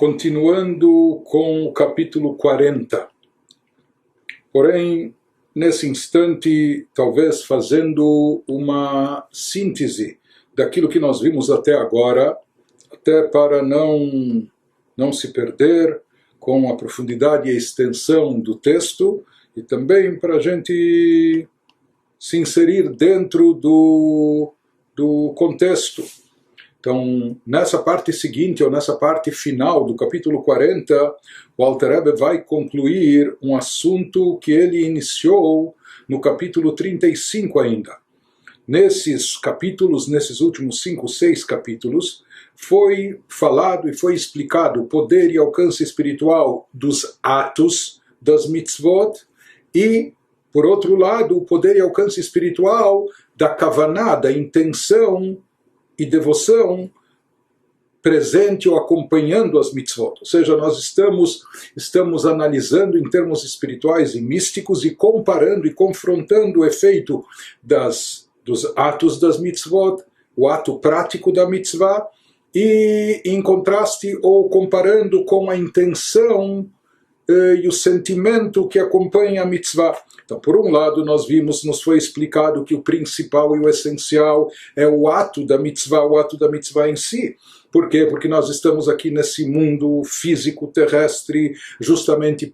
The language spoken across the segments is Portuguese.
continuando com o capítulo 40. Porém, nesse instante, talvez fazendo uma síntese daquilo que nós vimos até agora, até para não se perder com a profundidade e a extensão do texto, e também para a gente se inserir dentro do contexto. Então, nessa parte seguinte, ou nessa parte final do capítulo 40, o Alter Rebbe vai concluir um assunto que ele iniciou no capítulo 35 ainda. Nesses capítulos, nesses últimos 5, 6 capítulos, foi falado e foi explicado o poder e alcance espiritual dos atos, das mitzvot, e, por outro lado, o poder e alcance espiritual da kavaná, da intenção e devoção presente ou acompanhando as mitzvot. Ou seja, nós estamos analisando em termos espirituais e místicos e comparando e confrontando o efeito dos atos das mitzvot, o ato prático da mitzvah, e em contraste ou comparando com a intenção e o sentimento que acompanha a mitzvah. Então, por um lado, nos foi explicado que o principal e o essencial é o ato da mitzvah em si. Por quê? Porque nós estamos aqui nesse mundo físico terrestre justamente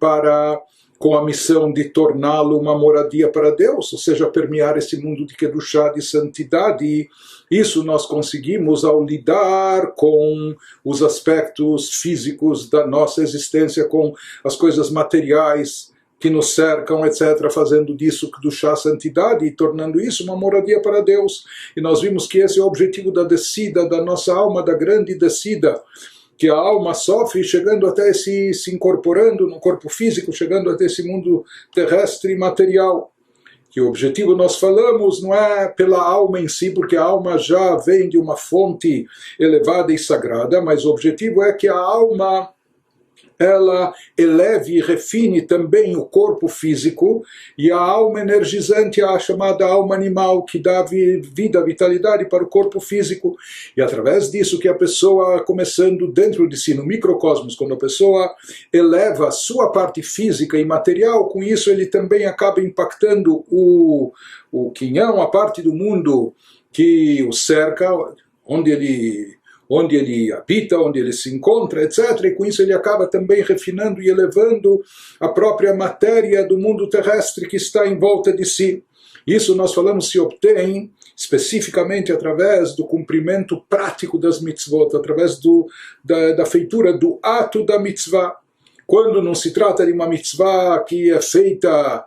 com a missão de torná-lo uma moradia para Deus, ou seja, permear esse mundo de kedushá, de santidade. E isso nós conseguimos ao lidar com os aspectos físicos da nossa existência, com as coisas materiais que nos cercam, etc., fazendo disso kedushá, santidade, e tornando isso uma moradia para Deus. E nós vimos que esse é o objetivo da descida da nossa alma, da grande descida, que a alma sofre chegando até se incorporando no corpo físico, chegando até esse mundo terrestre e material. Que o objetivo, nós falamos, não é pela alma em si, porque a alma já vem de uma fonte elevada e sagrada, mas o objetivo é que a alma ela eleve e refine também o corpo físico, e a alma energizante, a chamada alma animal, que dá vida, vitalidade para o corpo físico. E através disso que a pessoa, começando dentro de si, no microcosmos, quando a pessoa eleva a sua parte física e material, com isso ele também acaba impactando o quinhão, a parte do mundo que o cerca, onde ele habita, onde ele se encontra, etc. E com isso ele acaba também refinando e elevando a própria matéria do mundo terrestre que está em volta de si. Isso nós falamos se obtém especificamente através do cumprimento prático das mitzvot, através da feitura do ato da mitzvah. Quando não se trata de uma mitzvah que é feita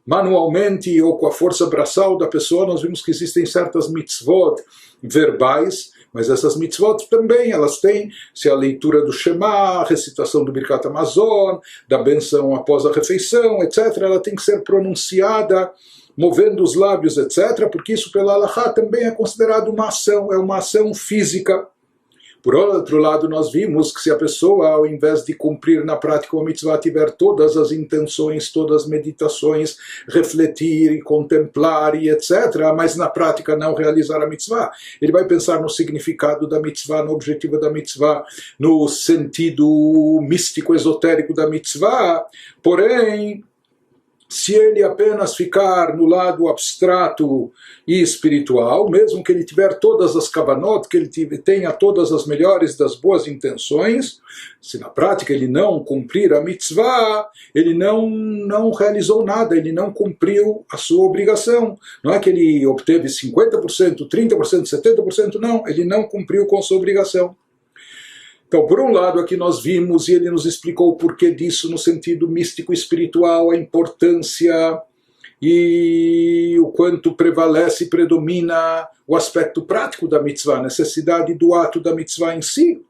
manualmente ou com a força braçal da pessoa, nós vimos que existem certas mitzvot verbais, mas essas mitzvot também, elas têm a leitura do Shema, a recitação do Birkat Hamazon, da benção após a refeição, etc. Ela tem que ser pronunciada, movendo os lábios, etc. Porque isso, pela Halachá, também é considerado uma ação, é uma ação física. Por outro lado, nós vimos que se a pessoa, ao invés de cumprir na prática uma mitzvah, tiver todas as intenções, todas as meditações, refletir e contemplar e etc., mas na prática não realizar a mitzvah, ele vai pensar no significado da mitzvah, no objetivo da mitzvah, no sentido místico, esotérico da mitzvah, porém, se ele apenas ficar no lado abstrato e espiritual, mesmo que ele tiver todas as kavanot, que ele tenha todas as melhores das boas intenções, se na prática ele não cumprir a mitzvah, ele não realizou nada, ele não cumpriu a sua obrigação. Não é que ele obteve 50%, 30%, 70%, não, ele não cumpriu com a sua obrigação. Então, por um lado, aqui nós vimos, e ele nos explicou o porquê disso no sentido místico espiritual, a importância e o quanto prevalece e predomina o aspecto prático da mitzvah, a necessidade do ato da mitzvah em si.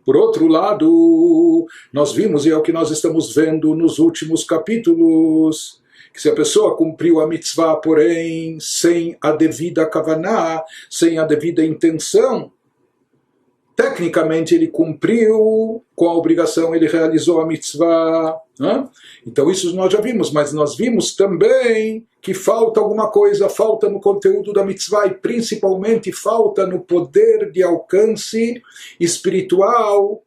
Por outro lado, nós vimos, e é o que nós estamos vendo nos últimos capítulos, que se a pessoa cumpriu a mitzvah, porém, sem a devida kavaná, sem a devida intenção, tecnicamente ele cumpriu com a obrigação, ele realizou a mitzvah, né? Então isso nós já vimos, mas nós vimos também que falta alguma coisa, falta no conteúdo da mitzvah e principalmente falta no poder de alcance espiritual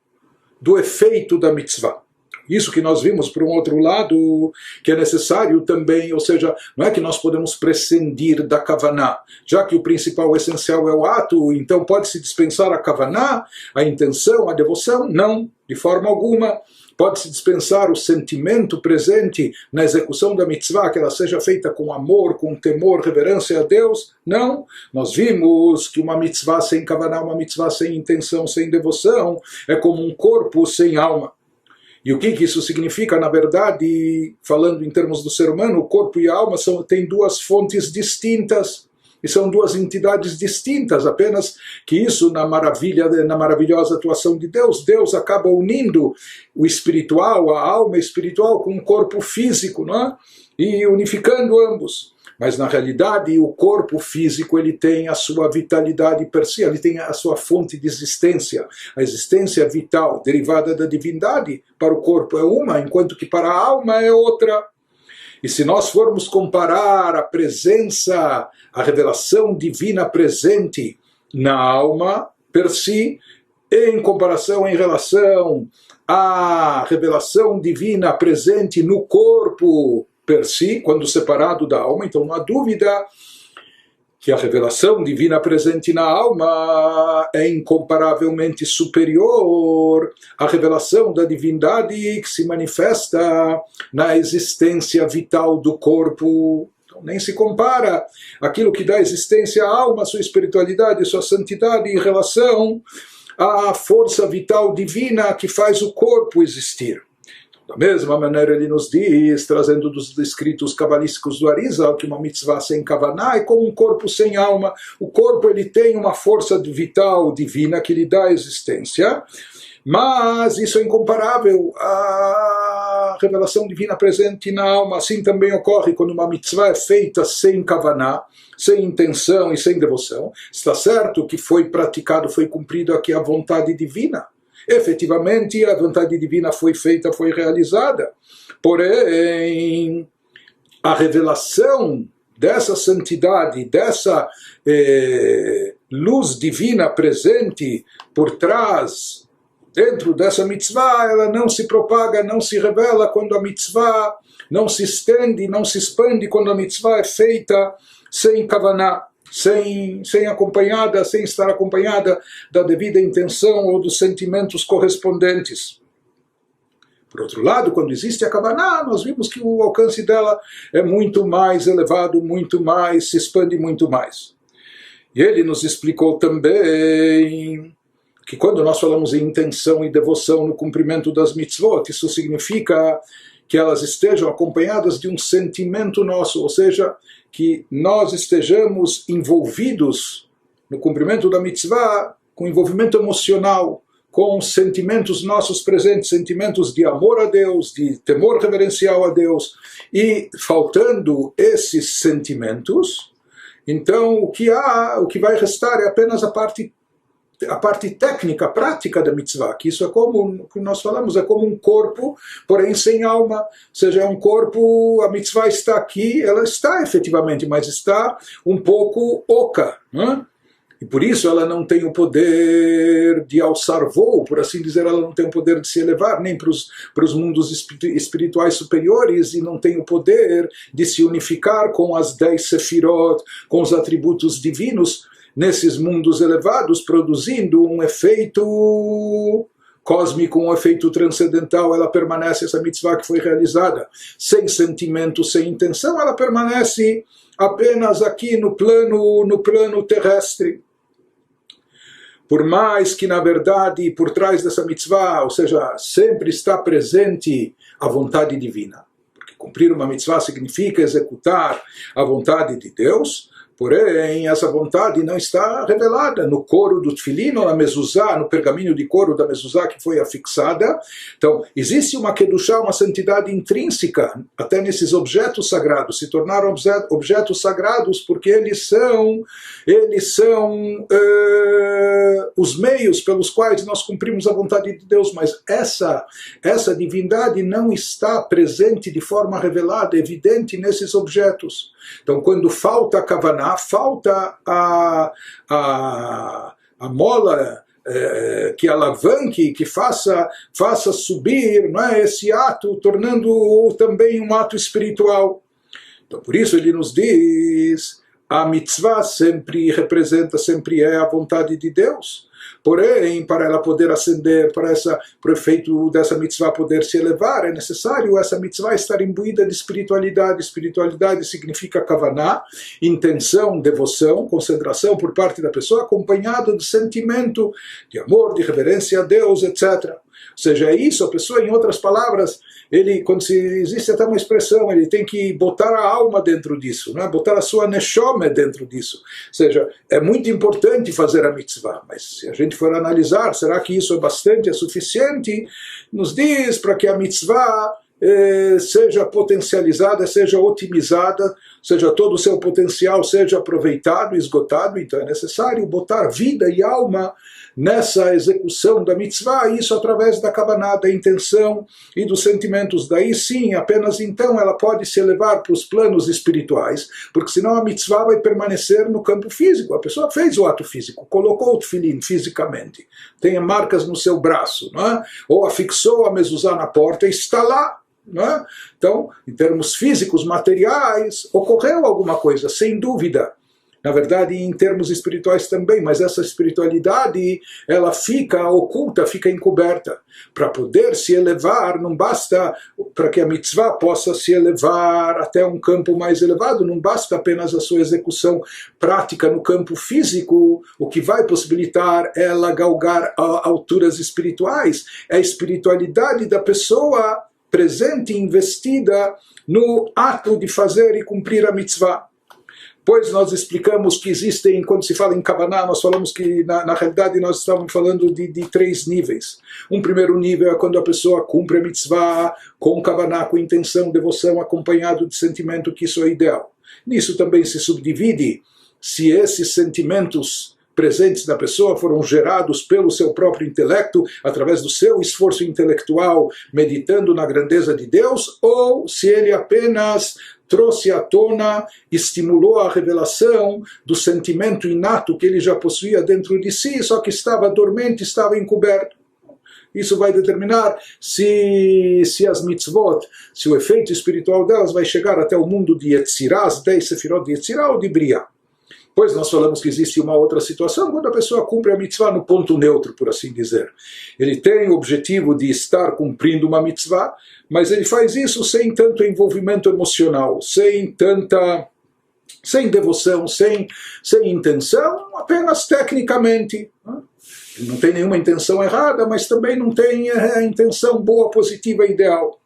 do efeito da mitzvah. Isso que nós vimos por um outro lado, que é necessário também, ou seja, não é que nós podemos prescindir da kavaná, já que o principal, o essencial é o ato, então pode-se dispensar a kavaná, a intenção, a devoção? Não, de forma alguma. Pode-se dispensar o sentimento presente na execução da mitzvah, que ela seja feita com amor, com temor, reverência a Deus? Não. Nós vimos que uma mitzvah sem kavaná, uma mitzvah sem intenção, sem devoção, é como um corpo sem alma. E o que isso significa? Na verdade, falando em termos do ser humano, o corpo e a alma têm duas fontes distintas. E são duas entidades distintas, apenas que isso, na maravilhosa atuação de Deus, Deus acaba unindo o espiritual, a alma espiritual, com o corpo físico, não é? E unificando ambos. Mas na realidade o corpo físico ele tem a sua vitalidade per si, ele tem a sua fonte de existência. A existência vital derivada da divindade para o corpo é uma, enquanto que para a alma é outra. E se nós formos comparar a presença, a revelação divina presente na alma per si, em comparação, em relação à revelação divina presente no corpo per si, quando separado da alma, então não há dúvida que a revelação divina presente na alma é incomparavelmente superior à revelação da divindade que se manifesta na existência vital do corpo. Então, nem se compara aquilo que dá existência à alma, sua espiritualidade, sua santidade em relação à força vital divina que faz o corpo existir. Da mesma maneira ele nos diz, trazendo dos escritos cabalísticos do Arizal, que uma mitzvah sem kavaná é como um corpo sem alma. O corpo ele tem uma força vital divina que lhe dá existência, mas isso é incomparável à revelação divina presente na alma. Assim também ocorre quando uma mitzvah é feita sem kavaná, sem intenção e sem devoção. Está certo que foi praticado, foi cumprido aqui a vontade divina. Efetivamente, a vontade divina foi feita, foi realizada. Porém, a revelação dessa santidade, dessa luz divina presente por trás, dentro dessa mitzvah, ela não se propaga, não se revela quando a mitzvah não se estende, não se expande quando a mitzvah é feita sem kavaná. Sem estar acompanhada da devida intenção ou dos sentimentos correspondentes. Por outro lado, quando existe a kavaná, nós vimos que o alcance dela é muito mais elevado, muito mais, se expande muito mais. E ele nos explicou também que quando nós falamos em intenção e devoção no cumprimento das mitzvot, isso significa que elas estejam acompanhadas de um sentimento nosso, ou seja, que nós estejamos envolvidos no cumprimento da mitzvah com envolvimento emocional, com sentimentos nossos presentes, sentimentos de amor a Deus, de temor reverencial a Deus, e faltando esses sentimentos, então o que vai restar é apenas a parte técnica, prática da mitzvah, que isso é como o que nós falamos, é como um corpo, porém sem alma, ou seja, é um corpo, a mitzvah está aqui, ela está efetivamente, mas está um pouco oca, né? E por isso ela não tem o poder de alçar voo, por assim dizer, ela não tem o poder de se elevar, nem para os mundos espirituais superiores, e não tem o poder de se unificar com as 10 sefirot, com os atributos divinos, nesses mundos elevados, produzindo um efeito cósmico, um efeito transcendental. Ela permanece, essa mitzvah que foi realizada, sem sentimento, sem intenção, ela permanece apenas aqui no plano terrestre. Por mais que, na verdade, por trás dessa mitzvah, ou seja, sempre está presente a vontade divina. Porque cumprir uma mitzvah significa executar a vontade de Deus. Porém, essa vontade não está revelada no couro do tefilin, ou na mezuzá, no pergaminho de couro da mezuzá que foi afixada. Então, existe uma kedushá, uma santidade intrínseca, até nesses objetos sagrados. Se tornaram objetos sagrados porque eles são os meios pelos quais nós cumprimos a vontade de Deus. Mas essa divindade não está presente de forma revelada, evidente nesses objetos. Então, quando falta a kavaná, falta a mola que alavanque, que faça subir, não é, esse ato, tornando-o também um ato espiritual. Então, por isso ele nos diz, a mitzvah sempre representa, sempre é a vontade de Deus. Porém, para ela poder ascender, para o efeito dessa mitzvah poder se elevar, é necessário essa mitzvah estar imbuída de espiritualidade. Espiritualidade significa kavaná, intenção, devoção, concentração por parte da pessoa, acompanhado de sentimento de amor, de reverência a Deus, etc. Ou seja, é isso, a pessoa, em outras palavras, quando existe até uma expressão, ele tem que botar a alma dentro disso, né? Botar a sua neshome dentro disso. Ou seja, é muito importante fazer a mitzvah, mas se a gente for analisar, será que isso é bastante, é suficiente? Nos diz para que a mitzvah seja potencializada, seja otimizada, seja todo o seu potencial seja aproveitado, esgotado, então é necessário botar vida e alma nessa execução da mitzvah, isso através da kavaná, da intenção e dos sentimentos. Daí sim, apenas então ela pode se elevar para os planos espirituais, porque senão a mitzvah vai permanecer no campo físico. A pessoa fez o ato físico, colocou o tefilim fisicamente, tem marcas no seu braço, não é? Ou afixou a mezuzá na porta e está lá. Não é? Então, em termos físicos, materiais, ocorreu alguma coisa, sem dúvida. Na verdade, em termos espirituais também, mas essa espiritualidade, ela fica oculta, fica encoberta. Para poder se elevar, não basta, para que a mitzvah possa se elevar até um campo mais elevado, não basta apenas a sua execução prática no campo físico, o que vai possibilitar ela galgar a alturas espirituais. É a espiritualidade da pessoa presente, investida no ato de fazer e cumprir a mitzvah. Pois nós explicamos que existem, quando se fala em Kavaná, nós falamos que na realidade nós estávamos falando de 3 níveis. Um primeiro nível é quando a pessoa cumpre a mitzvah com Kavaná, com intenção, devoção, acompanhado de sentimento, que isso é ideal. Nisso também se subdivide se esses sentimentos presentes da pessoa foram gerados pelo seu próprio intelecto, através do seu esforço intelectual, meditando na grandeza de Deus, ou se ele apenas trouxe à tona, estimulou a revelação do sentimento inato que ele já possuía dentro de si, só que estava dormente, estava encoberto. Isso vai determinar se as mitzvot, se o efeito espiritual delas vai chegar até o mundo de Yetzirah, as 10 sefirot de Yetzirah ou de Briah. Pois nós falamos que existe uma outra situação quando a pessoa cumpre a mitzvah no ponto neutro, por assim dizer. Ele tem o objetivo de estar cumprindo uma mitzvah, mas ele faz isso sem tanto envolvimento emocional, sem devoção, sem intenção, apenas tecnicamente. Ele não tem nenhuma intenção errada, mas também não tem a intenção boa, positiva, ideal.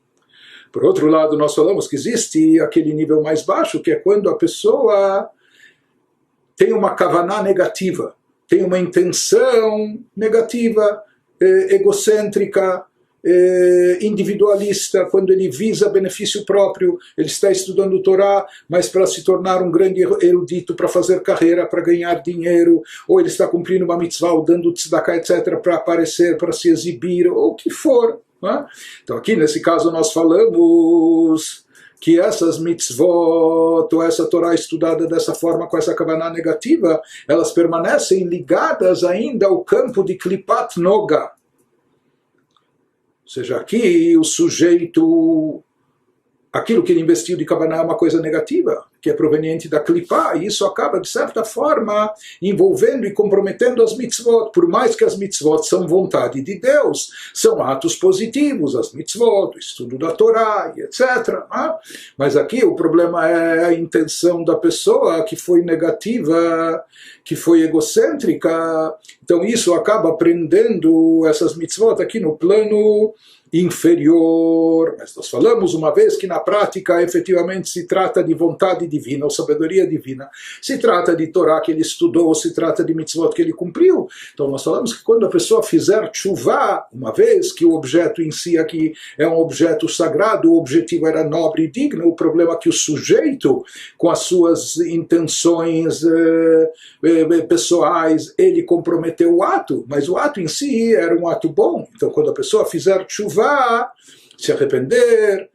Por outro lado, nós falamos que existe aquele nível mais baixo, que é quando a pessoa tem uma kavaná negativa, tem uma intenção negativa, egocêntrica, individualista, quando ele visa benefício próprio, ele está estudando Torá, mas para se tornar um grande erudito, para fazer carreira, para ganhar dinheiro, ou ele está cumprindo uma mitzvah, ou dando tzedakah, etc., para aparecer, para se exibir, ou o que for. Não é? Então aqui nesse caso nós falamos que essas mitzvot, ou essa Torá estudada dessa forma, com essa kavaná negativa, elas permanecem ligadas ainda ao campo de Klipat Noga. Ou seja, aqui o sujeito, aquilo que ele investiu de kavaná é uma coisa negativa, que é proveniente da klipá, e isso acaba, de certa forma, envolvendo e comprometendo as mitzvot. Por mais que as mitzvot são vontade de Deus, são atos positivos, as mitzvot, o estudo da Torá, etc. Mas aqui o problema é a intenção da pessoa, que foi negativa, que foi egocêntrica. Então isso acaba prendendo essas mitzvot aqui no plano inferior. Mas nós falamos uma vez que na prática efetivamente se trata de vontade divina ou sabedoria divina, se trata de Torá que ele estudou, se trata de mitzvot que ele cumpriu. Então nós falamos que quando a pessoa fizer tchuvá, uma vez que o objeto em si aqui é um objeto sagrado, o objetivo era nobre e digno, o problema é que o sujeito, com as suas intenções pessoais, ele comprometeu o ato, mas o ato em si era um ato bom. Então quando a pessoa fizer tchuvá, se arrepender,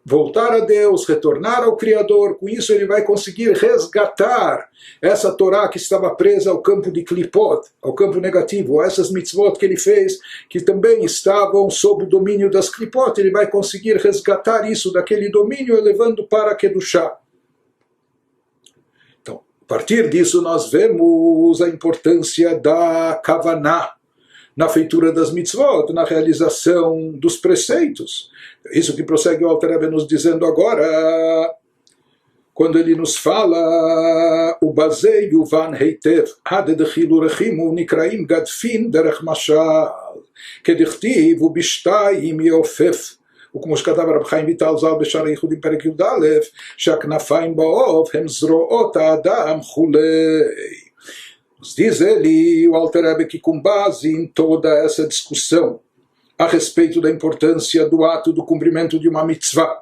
voltar a Deus, retornar ao Criador. Com isso ele vai conseguir resgatar essa Torá que estava presa ao campo de Klipot, ao campo negativo, essas mitzvot que ele fez, que também estavam sob o domínio das Klipot. Ele vai conseguir resgatar isso daquele domínio, elevando para Kedushá. Então, a partir disso nós vemos a importância da Kavaná na feitura das mitzvot, na realização dos preceitos. Isso que prossegue o Alter Rebbe nos dizendo agora, quando ele nos fala o Bazei Yuvan Heitev Haded Chilurechimu Nikraim Gadfin Derech Mashal Kedichtiv Ubishtaim Yofef וכמו שכתב הרב חיים ויטל ז"ל בשער הייחודים פרק י"א שהכנפיים בעוף הם זרועות האדם וכולי. Diz ele, o Alter Rebbe, que com base em toda essa discussão a respeito da importância do ato do cumprimento de uma mitzvah,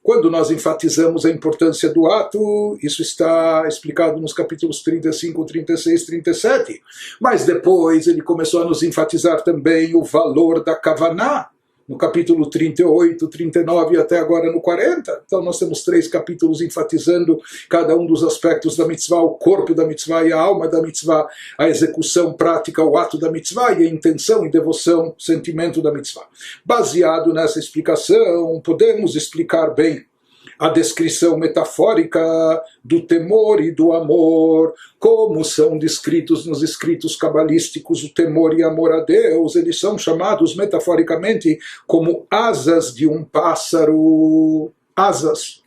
quando nós enfatizamos a importância do ato, isso está explicado nos capítulos 35, 36, 37, mas depois ele começou a nos enfatizar também o valor da Kavaná, no capítulo 38, 39 e até agora no 40. Então nós temos 3 capítulos enfatizando cada um dos aspectos da mitzvah, o corpo da mitzvah e a alma da mitzvah, a execução prática, o ato da mitzvah e a intenção e devoção, sentimento da mitzvah. Baseado nessa explicação, podemos explicar bem a descrição metafórica do temor e do amor, como são descritos nos escritos cabalísticos o temor e amor a Deus. Eles são chamados metaforicamente como asas de um pássaro. Asas.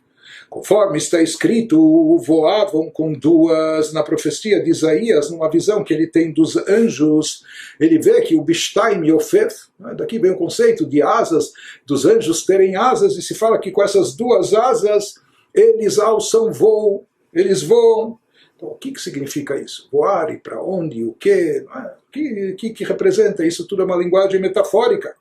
Conforme está escrito, voavam com 2, na profecia de Isaías, numa visão que ele tem dos anjos, ele vê que o Bishtaim Yofef, daqui vem o conceito de asas, dos anjos terem asas, e se fala que com essas 2 asas, eles alçam voo, eles voam. Então, o que significa isso? Voar e para onde, o quê? O que representa? Isso tudo é uma linguagem metafórica.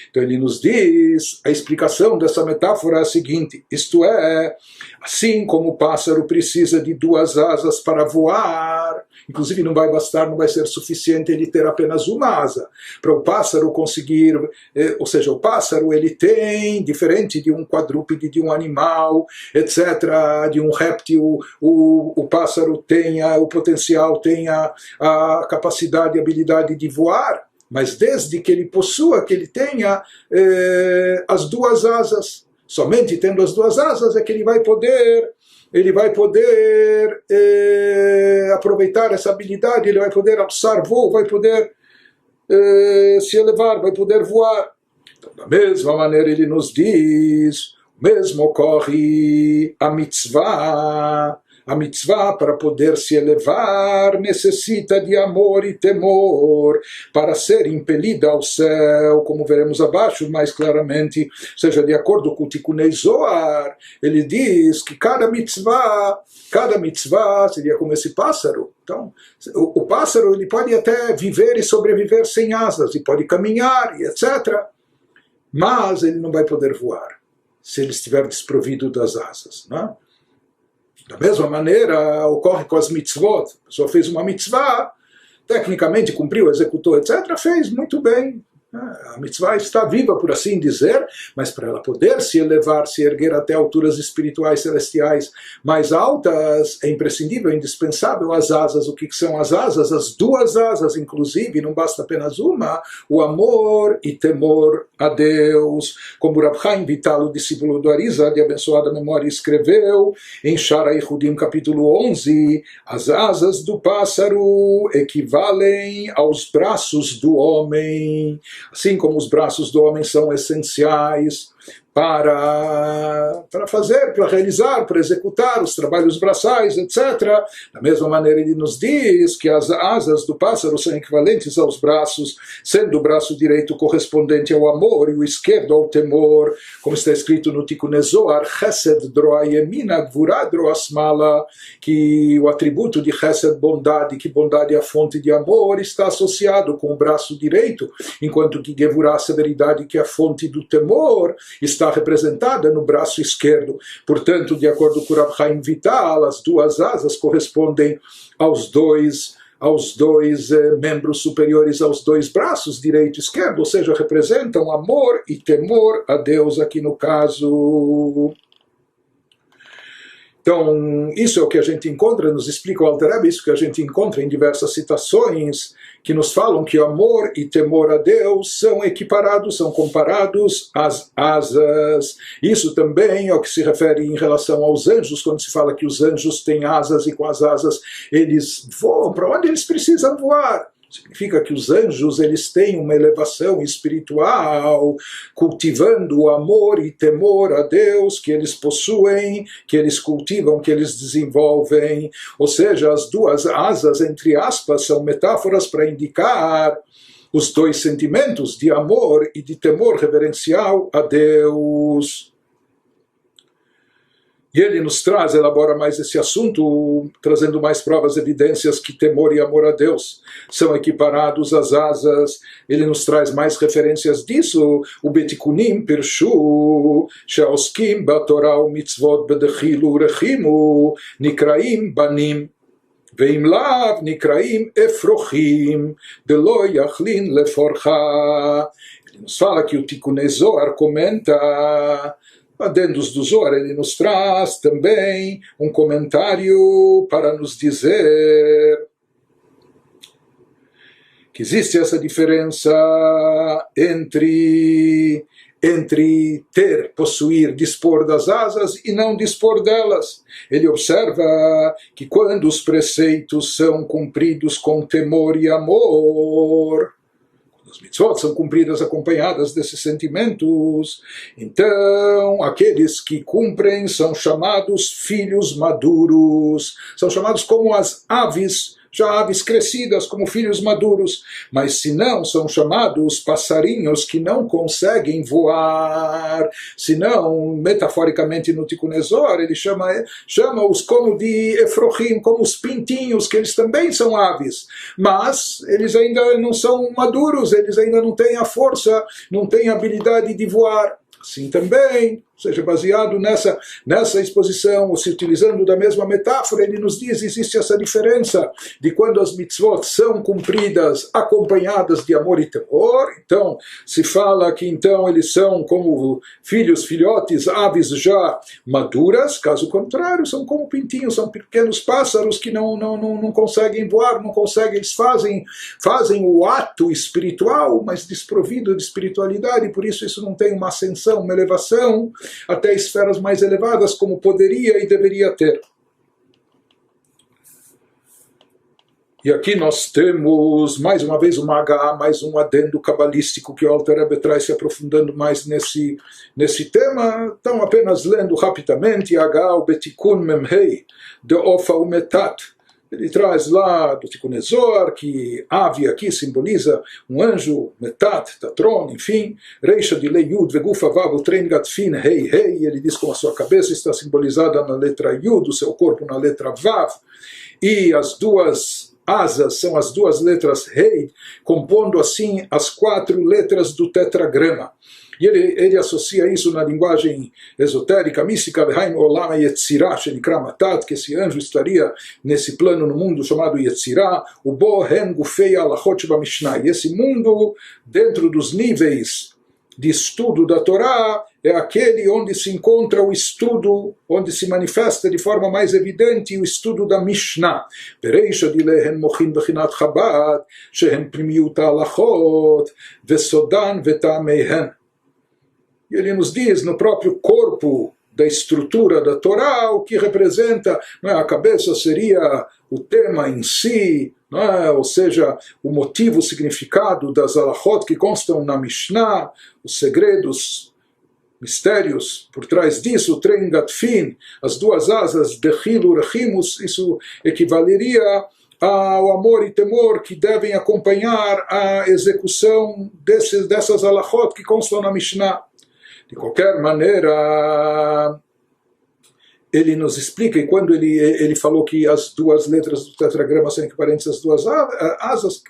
Então ele nos diz, a explicação dessa metáfora é a seguinte, isto é, assim como o pássaro precisa de 2 asas para voar, inclusive não vai bastar, não vai ser suficiente ele ter apenas uma asa. Para o pássaro conseguir, ou seja, o pássaro ele tem, diferente de um quadrúpede, de um animal, etc., de um réptil, o pássaro tem o potencial, tem a capacidade, a habilidade de voar, mas desde que ele possua, que ele tenha as 2 asas. Somente tendo as 2 asas é que ele vai poder aproveitar essa habilidade, ele vai poder alçar voo, vai poder se elevar, vai poder voar. Então, da mesma maneira ele nos diz, mesmo ocorre a mitzvah. A mitzvah, para poder se elevar, necessita de amor e temor para ser impelida ao céu, como veremos abaixo mais claramente, ou seja, de acordo com o Tikunei Zohar, ele diz que cada mitzvah seria como esse pássaro. Então, o pássaro ele pode até viver e sobreviver sem asas, e pode caminhar, e etc., mas ele não vai poder voar se ele estiver desprovido das asas, não é? Da mesma maneira, ocorre com as mitzvot. A pessoa fez uma mitzvah, tecnicamente cumpriu, executou, etc., fez muito bem. A mitzvah está viva, por assim dizer, mas para ela poder se elevar, se erguer até alturas espirituais celestiais mais altas, é imprescindível, é indispensável as asas. O que são as asas? As 2 asas, inclusive, não basta apenas uma, o amor e temor a Deus. Como Rab Chaim Vital, o discípulo do Arizal, de abençoada memória, escreveu em Shara Yehudim, capítulo 11, as asas do pássaro equivalem aos braços do homem. Assim como os braços do homem são essenciais para fazer, para realizar, para executar os trabalhos braçais, etc. Da mesma maneira ele nos diz que as asas do pássaro são equivalentes aos braços, sendo o braço direito correspondente ao amor e o esquerdo ao temor, como está escrito no Tikunei Zohar, Chesed droa yemina, Gvurá droa smala, que o atributo de Chesed, bondade, que bondade é a fonte de amor, está associado com o braço direito, enquanto que Gevurá, severidade, que é a fonte do temor, está representada no braço esquerdo. Portanto, de acordo com Rab Chaim Vital, as 2 asas correspondem aos 2 aos dois membros superiores, aos dois braços, direito e esquerdo, ou seja, representam amor e temor a Deus aqui no caso. Então, isso é o que a gente encontra, nos explica o Alter Rebbe, isso que a gente encontra em diversas citações, que nos falam que amor e temor a Deus são equiparados, são comparados às asas. Isso também é o que se refere em relação aos anjos, quando se fala que os anjos têm asas e com as asas eles voam para onde eles precisam voar. Significa que os anjos eles têm uma elevação espiritual, cultivando o amor e temor a Deus que eles possuem, que eles cultivam, que eles desenvolvem. Ou seja, as duas asas, entre aspas, são metáforas para indicar os dois sentimentos de amor e de temor reverencial a Deus. E ele nos traz, elabora mais esse assunto, trazendo mais provas, evidências que temor e amor a Deus são equiparados às asas. Ele nos traz mais referências disso. O Betikunim Pirshu, Sheoskim Batorah u'mitzvot bedechilu urechimu, Nikraim Banim. Veim lav nikraim efrochim, delo yachlin leforcha. Ele nos fala que o Tikunei Zohar comenta, adendos do Zohar, ele nos traz também um comentário para nos dizer que existe essa diferença entre ter, possuir, dispor das asas e não dispor delas. Ele observa que quando os preceitos são cumpridos com temor e amor, as mitzvot são cumpridas acompanhadas desses sentimentos, então aqueles que cumprem são chamados filhos maduros, são chamados como as aves, já aves crescidas, como filhos maduros, mas se não, são chamados passarinhos que não conseguem voar, senão, metaforicamente no Tikunei Zohar, ele chama-os como de efrochim, como os pintinhos, que eles também são aves, mas eles ainda não são maduros, eles ainda não têm a força, não têm a habilidade de voar. Assim também, ou seja, baseado nessa exposição, ou se utilizando da mesma metáfora, ele nos diz, existe essa diferença de quando as mitzvot são cumpridas acompanhadas de amor e temor. Então, se fala que então eles são como filhos, filhotes, aves já maduras, caso contrário, são como pintinhos, são pequenos pássaros que não conseguem voar, não conseguem, eles fazem o ato espiritual, mas desprovido de espiritualidade, por isso não tem uma ascensão, uma elevação até esferas mais elevadas como poderia e deveria ter. E aqui nós temos mais uma vez uma H, mais um adendo cabalístico que o Alter Rebbe traz se aprofundando mais nesse tema. Então, apenas lendo rapidamente, H, o Betikun Memhei, de Ofa Umetat. Ele traz lá do Tikunei Zohar que ave aqui simboliza um anjo, Metat, Tatron, enfim, Reisha de Lei Yud, Vegufa Vav, Tren Gatfin, Hei, Hei, ele diz com a sua cabeça está simbolizada na letra Yud, o seu corpo na letra Vav, e as duas asas são as duas letras Hei, compondo assim as 4 letras do tetragrama. E ele associa isso na linguagem esotérica, mística, que esse anjo estaria nesse plano no mundo chamado Yetzirah, o Bohen Gufei Alachot Bamishnah. E esse mundo, dentro dos níveis de estudo da Torá, é aquele onde se encontra o estudo, onde se manifesta de forma mais evidente o estudo da Mishnah. Bereisha dilehen mochin bechinat Chabad, shehem primiut alachot, vesodan vetamehen. E ele nos diz no próprio corpo da estrutura da Torá, o que representa, não é, a cabeça seria o tema em si, não é, ou seja, o motivo, o significado das alachot que constam na Mishnah, os segredos, mistérios por trás disso, o Tren Gatfin, as duas asas de Hilu Rechimus, isso equivaleria ao amor e temor que devem acompanhar a execução dessas alachot que constam na Mishnah. De qualquer maneira, ele nos explica, e quando ele falou que as duas letras do tetragrama são equivalentes às duas asas,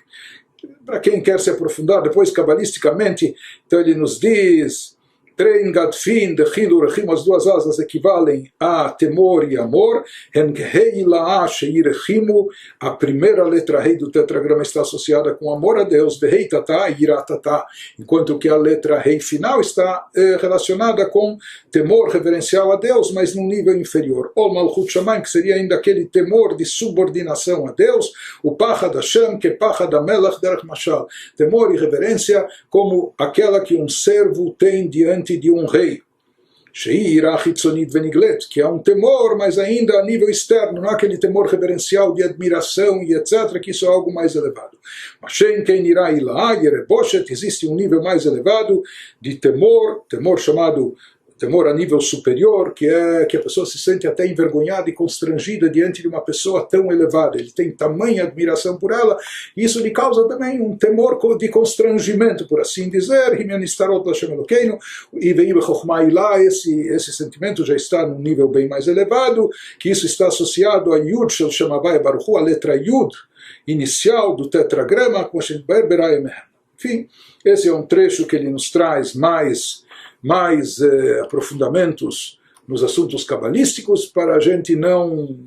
para quem quer se aprofundar depois cabalisticamente, então ele nos diz Trein Gadfin, Dechilu, Rechim, as duas asas equivalem a temor e amor. Hei Laa Sheirechimu, a primeira letra rei do tetragrama está associada com amor a Deus, Vehei Tatá e Iratatá, enquanto que a letra rei final está relacionada com temor reverencial a Deus, mas num nível inferior. O Malchut Shamayim, que seria ainda aquele temor de subordinação a Deus, o Pachad Hashem, que Pachad Hamelach Derech Mashal, temor e reverência como aquela que um servo tem diante de um rei. Que é um temor, mas ainda a nível externo, não é aquele temor reverencial de admiração e etc., que isso é algo mais elevado. Mas existe um nível mais elevado de temor, temor chamado temor a nível superior, que é que a pessoa se sente até envergonhada e constrangida diante de uma pessoa tão elevada. Ele tem tamanha admiração por ela, e isso lhe causa também um temor de constrangimento, por assim dizer. E esse sentimento já está num nível bem mais elevado, que isso está associado a Yud Shel Shem Havaya Baruch Hu, a letra Yud inicial do tetragrama. Enfim, esse é um trecho que ele nos traz mais aprofundamentos nos assuntos cabalísticos, para a gente não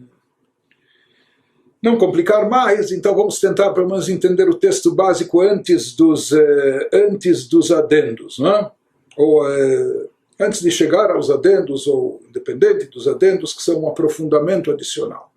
complicar mais. Então vamos tentar pelo menos entender o texto básico antes dos adendos, né? Ou antes de chegar aos adendos, ou independente dos adendos, que são um aprofundamento adicional.